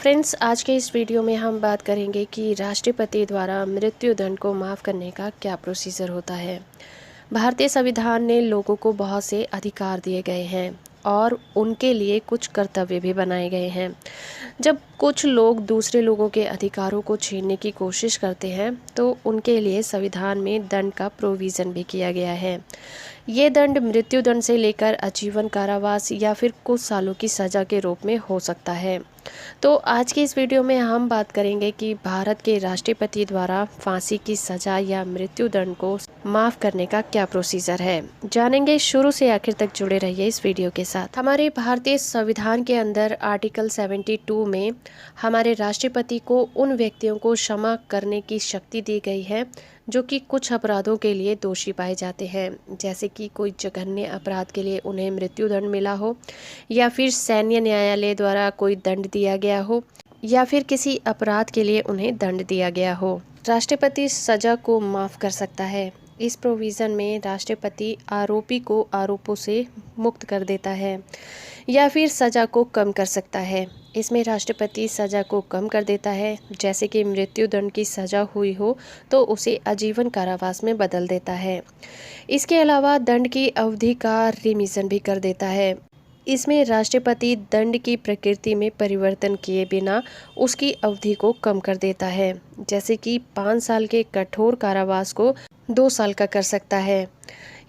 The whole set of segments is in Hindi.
फ्रेंड्स, आज के इस वीडियो में हम बात करेंगे कि राष्ट्रपति द्वारा मृत्यु दंड को माफ़ करने का क्या प्रोसीजर होता है। भारतीय संविधान ने लोगों को बहुत से अधिकार दिए गए हैं और उनके लिए कुछ कर्तव्य भी बनाए गए हैं। जब कुछ लोग दूसरे लोगों के अधिकारों को छीनने की कोशिश करते हैं तो उनके लिए संविधान में दंड का प्रोविज़न भी किया गया है। ये दंड मृत्यु दंड से लेकर आजीवन कारावास या फिर कुछ सालों की सज़ा के रूप में हो सकता है। तो आज की इस वीडियो में हम बात करेंगे कि भारत के राष्ट्रपति द्वारा फांसी की सज़ा या मृत्यु दंड को माफ़ करने का क्या प्रोसीजर है। जानेंगे, शुरू से आखिर तक जुड़े रहिए इस वीडियो के साथ। हमारे भारतीय संविधान के अंदर आर्टिकल 72 में हमारे राष्ट्रपति को उन व्यक्तियों को क्षमा करने की शक्ति दी गई है जो कि कुछ अपराधों के लिए दोषी पाए जाते हैं, जैसे कि कोई जघन्य अपराध के लिए उन्हें मृत्यु दंड मिला हो, या फिर सैन्य न्यायालय द्वारा कोई दंड दिया गया हो, या फिर किसी अपराध के लिए उन्हें दंड दिया गया हो। राष्ट्रपति सजा को माफ़ कर सकता है। इस प्रोविज़न में राष्ट्रपति आरोपी को आरोपों से मुक्त कर देता है या फिर सज़ा को कम कर सकता है। इसमें राष्ट्रपति सज़ा को कम कर देता है, जैसे कि मृत्यु दंड की सज़ा हुई हो तो उसे आजीवन कारावास में बदल देता है। इसके अलावा दंड की अवधि का रिमिशन भी कर देता है। इसमें राष्ट्रपति दंड की प्रकृति में परिवर्तन किए बिना उसकी अवधि को कम कर देता है, जैसे कि 5 साल के कठोर कारावास को 2 साल का कर सकता है,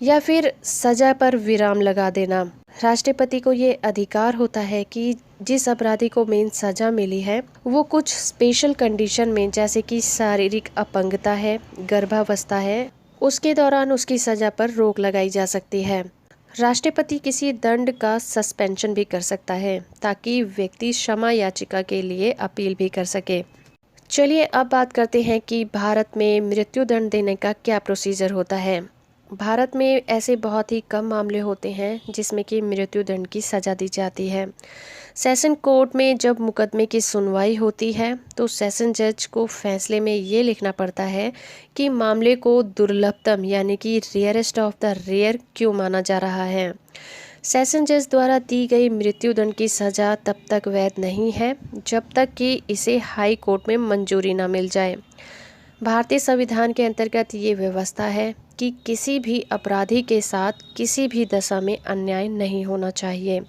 या फिर सजा पर विराम लगा देना। राष्ट्रपति को ये अधिकार होता है कि जिस अपराधी को मेन सजा मिली है वो कुछ स्पेशल कंडीशन में, जैसे कि शारीरिक अपंगता है, गर्भावस्था है, उसके दौरान उसकी सजा पर रोक लगाई जा सकती है। राष्ट्रपति किसी दंड का सस्पेंशन भी कर सकता है ताकि व्यक्ति क्षमा याचिका के लिए अपील भी कर सके। चलिए अब बात करते हैं कि भारत में मृत्यु दंड देने का क्या प्रोसीजर होता है। भारत में ऐसे बहुत ही कम मामले होते हैं जिसमें कि मृत्यु दंड की सज़ा दी जाती है। सेशन कोर्ट में जब मुकदमे की सुनवाई होती है तो सेशन जज को फैसले में ये लिखना पड़ता है कि मामले को दुर्लभतम यानी कि रेयरेस्ट ऑफ द रेयर क्यों माना जा रहा है। सेशन जज द्वारा दी गई मृत्यु दंड की सज़ा तब तक वैध नहीं है जब तक कि इसे हाई कोर्ट में मंजूरी न मिल जाए। भारतीय संविधान के अंतर्गत ये व्यवस्था है कि किसी भी अपराधी के साथ किसी भी दशा में अन्याय नहीं होना चाहिए।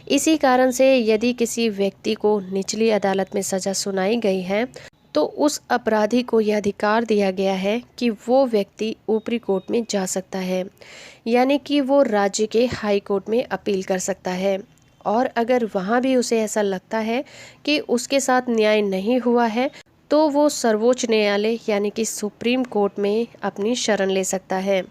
इसी कारण से यदि किसी व्यक्ति को निचली अदालत में सज़ा सुनाई गई है तो उस अपराधी को यह अधिकार दिया गया है कि वो व्यक्ति ऊपरी कोर्ट में जा सकता है, यानी कि वो राज्य के हाई कोर्ट में अपील कर सकता है, और अगर वहाँ भी उसे ऐसा लगता है कि उसके साथ न्याय नहीं हुआ है तो वो सर्वोच्च न्यायालय यानी कि सुप्रीम कोर्ट में अपनी शरण ले सकता है।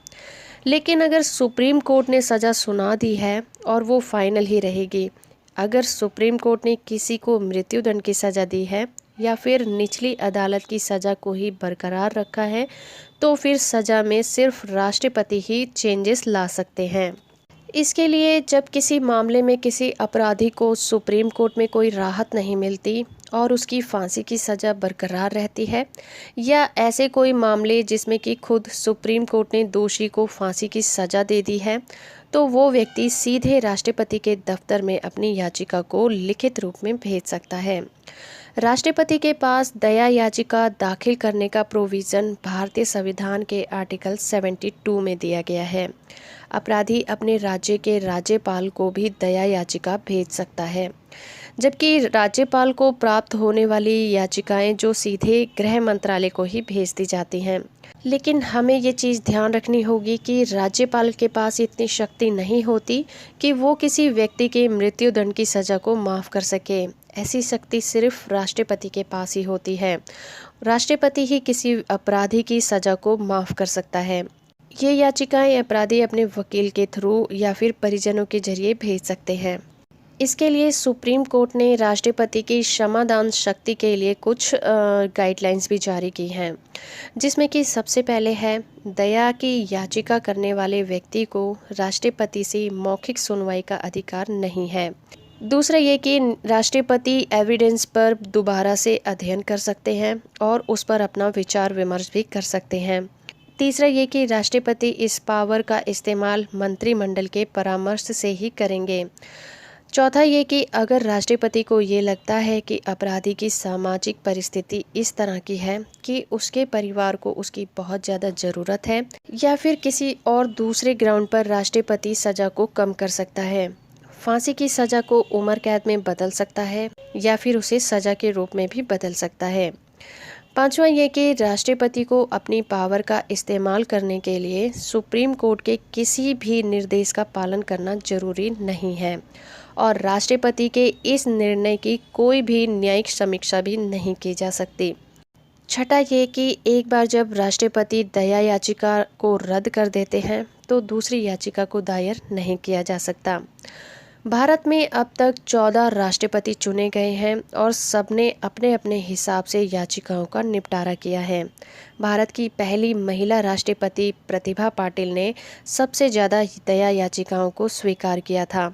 लेकिन अगर सुप्रीम कोर्ट ने सज़ा सुना दी है और वो फाइनल ही रहेगी। अगर सुप्रीम कोर्ट ने किसी को मृत्यु दंड की सज़ा दी है या फिर निचली अदालत की सज़ा को ही बरकरार रखा है तो फिर सज़ा में सिर्फ राष्ट्रपति ही चेंजेस ला सकते हैं। इसके लिए जब किसी मामले में किसी अपराधी को सुप्रीम कोर्ट में कोई राहत नहीं मिलती और उसकी फांसी की सज़ा बरकरार रहती है, या ऐसे कोई मामले जिसमें कि खुद सुप्रीम कोर्ट ने दोषी को फांसी की सज़ा दे दी है, तो वो व्यक्ति सीधे राष्ट्रपति के दफ्तर में अपनी याचिका को लिखित रूप में भेज सकता है। राष्ट्रपति के पास दया याचिका दाखिल करने का प्रोविज़न भारतीय संविधान के आर्टिकल 72 में दिया गया है। अपराधी अपने राज्य के राज्यपाल को भी दया याचिका भेज सकता है, जबकि राज्यपाल को प्राप्त होने वाली याचिकाएं जो सीधे गृह मंत्रालय को ही भेज दी जाती हैं। लेकिन हमें ये चीज़ ध्यान रखनी होगी कि राज्यपाल के पास इतनी शक्ति नहीं होती कि वो किसी व्यक्ति के मृत्यु दंड की सज़ा को माफ़ कर सके। ऐसी शक्ति सिर्फ राष्ट्रपति के पास ही होती है। राष्ट्रपति ही किसी अपराधी की सज़ा को माफ़ कर सकता है। ये याचिकाएं अपराधी अपने वकील के थ्रू या फिर परिजनों के जरिए भेज सकते हैं। इसके लिए सुप्रीम कोर्ट ने राष्ट्रपति की क्षमादान शक्ति के लिए कुछ गाइडलाइंस भी जारी की हैं, जिसमें कि सबसे पहले है दया की याचिका करने वाले व्यक्ति को राष्ट्रपति से मौखिक सुनवाई का अधिकार नहीं है। दूसरा ये कि राष्ट्रपति एविडेंस पर दोबारा से अध्ययन कर सकते हैं और उस पर अपना विचार विमर्श भी कर सकते हैं। तीसरा ये कि राष्ट्रपति इस पावर का इस्तेमाल मंत्रिमंडल के परामर्श से ही करेंगे। चौथा ये कि अगर राष्ट्रपति को ये लगता है कि अपराधी की सामाजिक परिस्थिति इस तरह की है कि उसके परिवार को उसकी बहुत ज़्यादा ज़रूरत है, या फिर किसी और दूसरे ग्राउंड पर राष्ट्रपति सज़ा को कम कर सकता है। फांसी की सज़ा को उम्र कैद में बदल सकता है या फिर उसे सज़ा के रूप में भी बदल सकता है। पांचवा ये कि राष्ट्रपति को अपनी पावर का इस्तेमाल करने के लिए सुप्रीम कोर्ट के किसी भी निर्देश का पालन करना जरूरी नहीं है और राष्ट्रपति के इस निर्णय की कोई भी न्यायिक समीक्षा भी नहीं की जा सकती। छठा ये कि एक बार जब राष्ट्रपति दया याचिका को रद्द कर देते हैं तो दूसरी याचिका को दायर नहीं किया जा सकता। भारत में अब तक 14 राष्ट्रपति चुने गए हैं और सबने अपने अपने हिसाब से याचिकाओं का निपटारा किया है। भारत की पहली महिला राष्ट्रपति प्रतिभा पाटिल ने सबसे ज़्यादा दया याचिकाओं को स्वीकार किया था।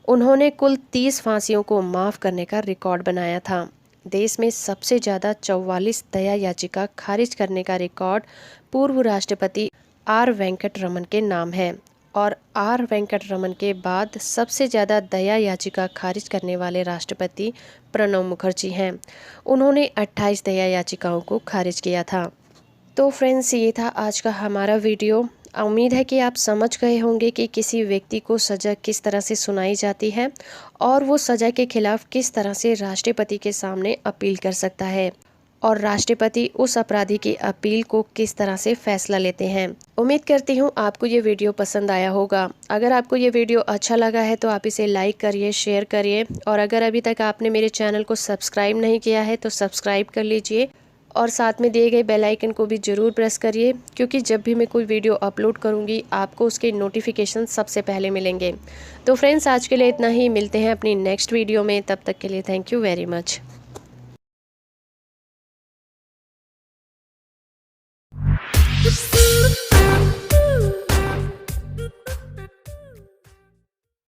उन्होंने कुल 30 फांसियों को माफ़ करने का रिकॉर्ड बनाया था। देश में सबसे ज़्यादा 44 दया याचिका खारिज करने का रिकॉर्ड पूर्व राष्ट्रपति आर वेंकट रमन के नाम है और आर वेंकट रमन के बाद सबसे ज़्यादा दया याचिका खारिज करने वाले राष्ट्रपति प्रणब मुखर्जी हैं। उन्होंने 28 दया याचिकाओं को खारिज किया था। तो फ्रेंड्स, ये था आज का हमारा वीडियो। उम्मीद है कि आप समझ गए होंगे कि किसी व्यक्ति को सज़ा किस तरह से सुनाई जाती है और वो सज़ा के खिलाफ किस तरह से राष्ट्रपति के सामने अपील कर सकता है और राष्ट्रपति उस अपराधी की अपील को किस तरह से फैसला लेते हैं। उम्मीद करती हूँ आपको ये वीडियो पसंद आया होगा। अगर आपको ये वीडियो अच्छा लगा है तो आप इसे लाइक करिए, शेयर करिए और अगर अभी तक आपने मेरे चैनल को सब्सक्राइब नहीं किया है तो सब्सक्राइब कर लीजिए और साथ में दिए गए बेल आइकन को भी ज़रूर प्रेस करिए, क्योंकि जब भी मैं कोई वीडियो अपलोड करूँगी आपको उसके नोटिफिकेशन सबसे पहले मिलेंगे। तो फ्रेंड्स, आज के लिए इतना ही। मिलते हैं अपनी नेक्स्ट वीडियो में। तब तक के लिए थैंक यू वेरी मच।